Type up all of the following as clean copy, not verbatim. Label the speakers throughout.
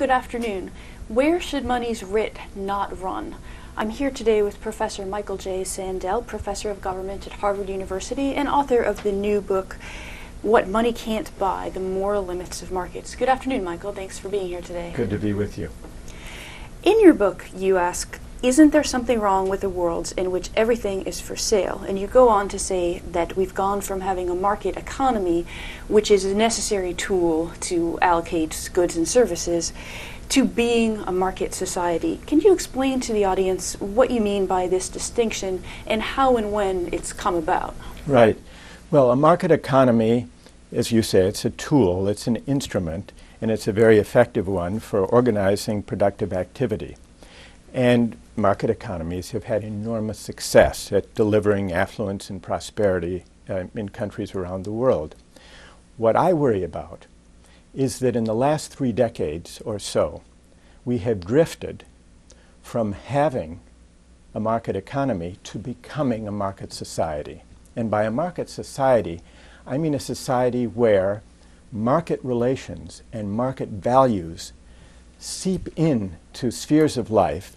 Speaker 1: Good afternoon. Where should money's writ not run? I'm here today with Professor Michael J. Sandel, Professor of Government at Harvard University and author of the new book, What Money Can't Buy, The Moral Limits of Markets. Good afternoon, Michael. Thanks for being here today.
Speaker 2: Good to be with you.
Speaker 1: In your book, you ask, isn't there something wrong with a world in which everything is for sale? And you go on to say that we've gone from having a market economy, which is a necessary tool to allocate goods and services, to being a market society. Can you explain to the audience what you mean by this distinction and how and when it's come about?
Speaker 2: Right. Well, a market economy, as you say, it's a tool, it's an instrument, and it's a very effective one for organizing productive activity. And market economies have had enormous success at delivering affluence and prosperity in countries around the world. What I worry about is that in the last 3 decades or so, we have drifted from having a market economy to becoming a market society. And by a market society, I mean a society where market relations and market values seep into spheres of life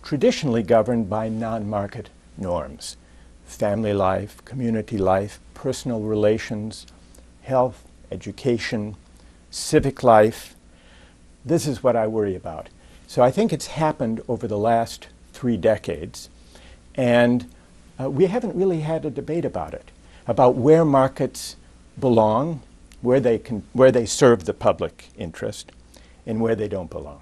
Speaker 2: traditionally governed by non-market norms: family life, community life, personal relations, health, education, civic life. This is what I worry about. So I think it's happened over the last 3 decades, and we haven't really had a debate about it, about where markets belong, where they serve the public interest, and where they don't belong.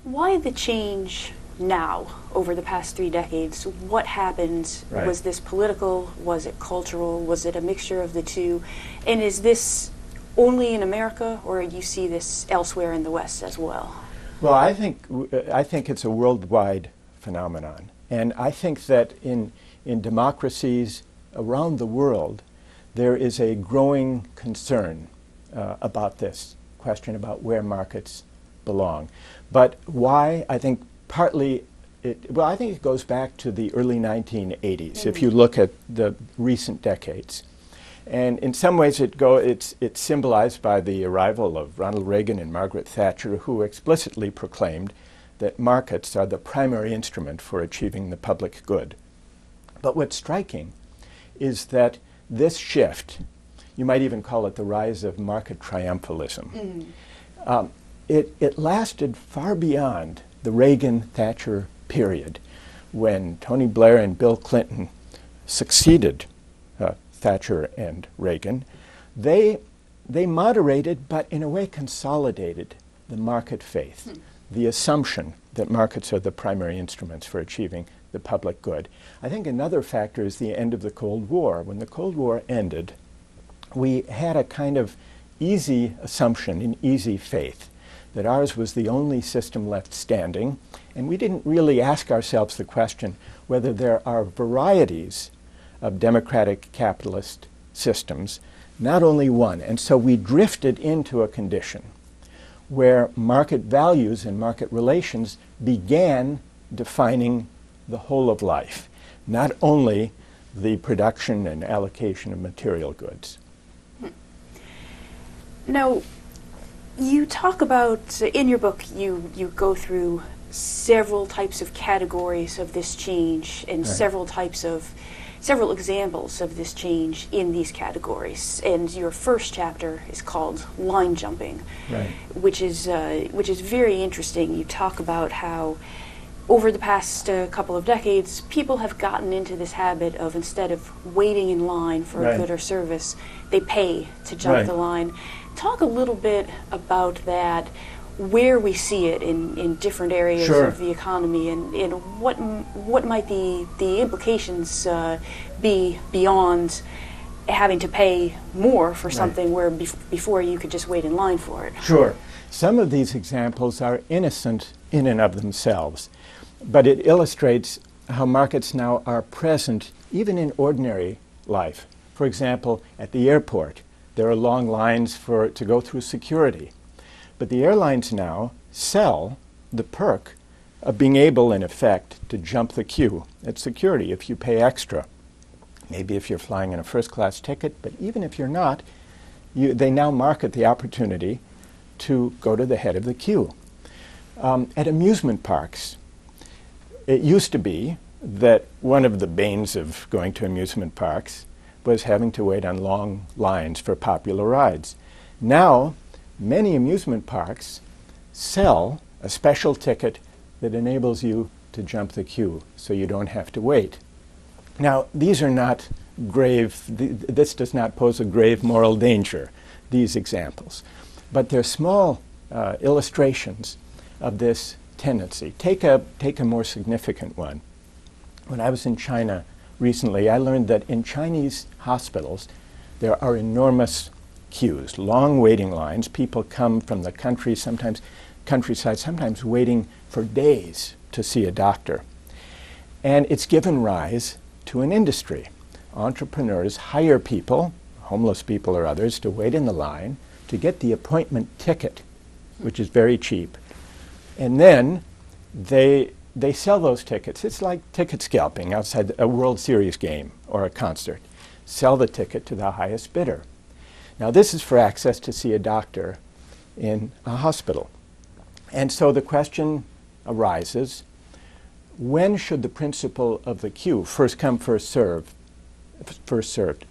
Speaker 1: Why the change now over the past 3 decades? What happened?
Speaker 2: Right.
Speaker 1: Was this political? Was it cultural? Was it a mixture of the two? And is this only in America, or you see this elsewhere in the West as well?
Speaker 2: Well, I think it's a worldwide phenomenon, and I think that in democracies around the world, there is a growing concern about this question about where markets belong. But why? I think partly, I think it goes back to the early 1980s, if you look at the recent decades. And in some ways it's symbolized by the arrival of Ronald Reagan and Margaret Thatcher, who explicitly proclaimed that markets are the primary instrument for achieving the public good. But what's striking is that this shift, you might even call it the rise of market triumphalism, it lasted far beyond the Reagan-Thatcher period, when Tony Blair and Bill Clinton succeeded Thatcher and Reagan. They moderated, but in a way consolidated, the market faith, the assumption that markets are the primary instruments for achieving the public good. I think another factor is the end of the Cold War. When the Cold War ended, we had a kind of easy assumption, an easy faith, that ours was the only system left standing, and we didn't really ask ourselves the question whether there are varieties of democratic capitalist systems, not only one. And so we drifted into a condition where market values and market relations began defining the whole of life, not only the production and allocation of material goods.
Speaker 1: Now, you talk about, in your book, you go through several types of categories of this change and
Speaker 2: Right.
Speaker 1: several examples of this change in these categories. And your first chapter is called Line Jumping,
Speaker 2: Right.
Speaker 1: which is very interesting. You talk about how over the past couple of decades, people have gotten into this habit of, instead of waiting in line for a
Speaker 2: Right.
Speaker 1: good or service, they pay to jump
Speaker 2: Right.
Speaker 1: the line. Talk a little bit about that, where we see it in different areas
Speaker 2: Sure.
Speaker 1: of the economy, and what might the implications be beyond having to pay more for something where before you could just wait in line for it.
Speaker 2: Sure. Some of these examples are innocent in and of themselves, but it illustrates how markets now are present even in ordinary life. For example, at the airport, there are long lines to go through security. But the airlines now sell the perk of being able, in effect, to jump the queue at security if you pay extra. Maybe if you're flying in a first-class ticket, but even if you're not, they now market the opportunity to go to the head of the queue. At amusement parks, it used to be that one of the banes of going to amusement parks was having to wait on long lines for popular rides. Now, many amusement parks sell a special ticket that enables you to jump the queue so you don't have to wait. Now, these are not grave, this does not pose a grave moral danger, these examples. But they're small illustrations of this tendency. Take a more significant one. When I was in China recently, I learned that in Chinese hospitals, there are enormous queues, long waiting lines. People come from the country, sometimes countryside, sometimes waiting for days to see a doctor. And it's given rise to an industry. Entrepreneurs hire people, homeless people or others, to wait in the line to get the appointment ticket, which is very cheap. And then they sell those tickets. It's like ticket scalping outside a World Series game or a concert. Sell the ticket to the highest bidder. Now, this is for access to see a doctor in a hospital. And so the question arises, when should the principle of the queue, first come, first served,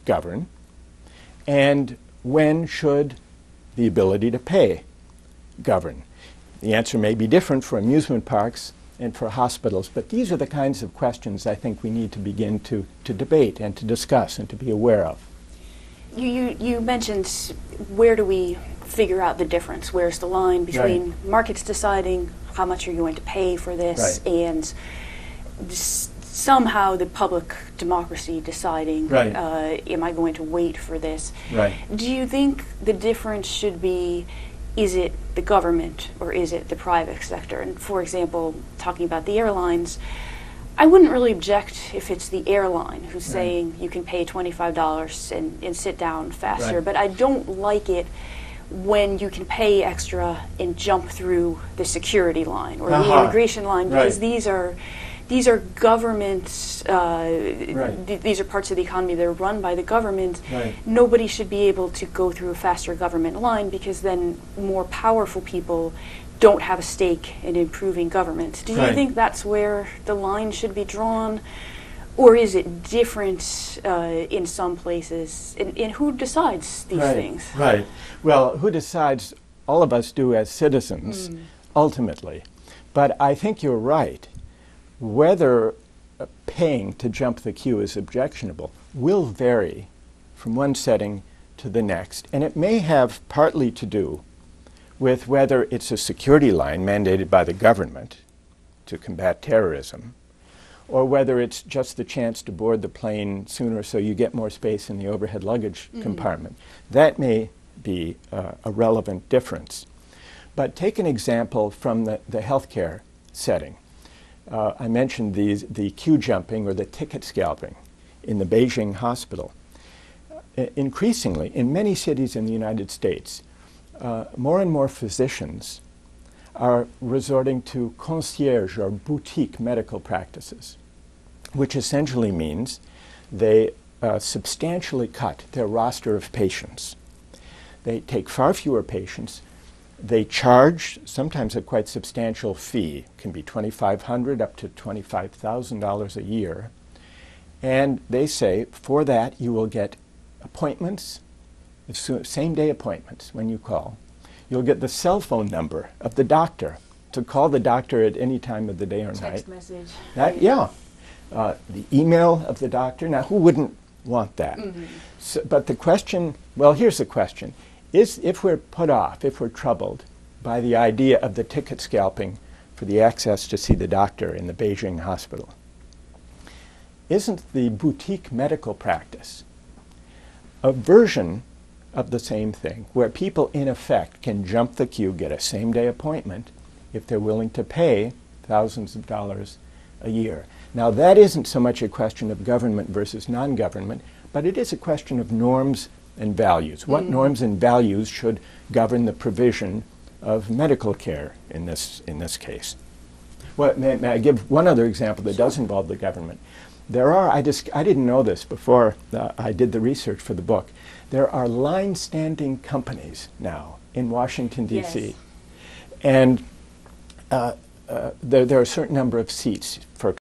Speaker 2: govern? And when should the ability to pay govern? The answer may be different for amusement parks and for hospitals, but these are the kinds of questions I think we need to begin to debate and to discuss and to be aware of.
Speaker 1: You mentioned, where do we figure out the difference? Where's the line between markets deciding how much you're going to pay for this and somehow the public democracy deciding, am I going to wait for this? Do you think the difference should be, is it the government or is it the private sector? And for example, talking about the airlines, I wouldn't really object if it's the airline who's saying you can pay $25 and sit down faster, but I don't like it when you can pay extra and jump through the security line or the immigration line, because these are governments, these are parts of the economy that are run by the government. Nobody should be able to go through a faster government line, because then more powerful people don't have a stake in improving government. Do you think that's where the line should be drawn? Or is it different in some places? And who decides these things?
Speaker 2: Well, who decides? All of us do as citizens, ultimately. But I think you're right. Whether paying to jump the queue is objectionable will vary from one setting to the next. And it may have partly to do with whether it's a security line mandated by the government to combat terrorism, or whether it's just the chance to board the plane sooner so you get more space in the overhead luggage compartment. That may be a relevant difference. But take an example from the healthcare setting. I mentioned the queue jumping or the ticket scalping in the Beijing hospital. Increasingly, in many cities in the United States, more and more physicians are resorting to concierge or boutique medical practices, which essentially means they substantially cut their roster of patients. They take far fewer patients. They charge sometimes a quite substantial fee, can be $2,500 up to $25,000 a year. And they say, for that you will get appointments, same-day appointments when you call. You'll get the cell phone number of the doctor to call the doctor at any time of the day or night.
Speaker 1: Text message.
Speaker 2: The email of the doctor. Now, who wouldn't want that? So, but the question, well, here's the question. If we're put off, if we're troubled by the idea of the ticket scalping for the access to see the doctor in the Beijing hospital, isn't the boutique medical practice a version of the same thing, where people in effect can jump the queue, get a same-day appointment, if they're willing to pay thousands of dollars a year? Now, that isn't so much a question of government versus non-government, but it is a question of norms and values. What norms and values should govern the provision of medical care in this case? Well, may I give one other example that does involve the government? There are, I didn't know this before I did the research for the book, there are line-standing companies now in Washington, D.C.
Speaker 1: Yes.
Speaker 2: And there are a certain number of seats for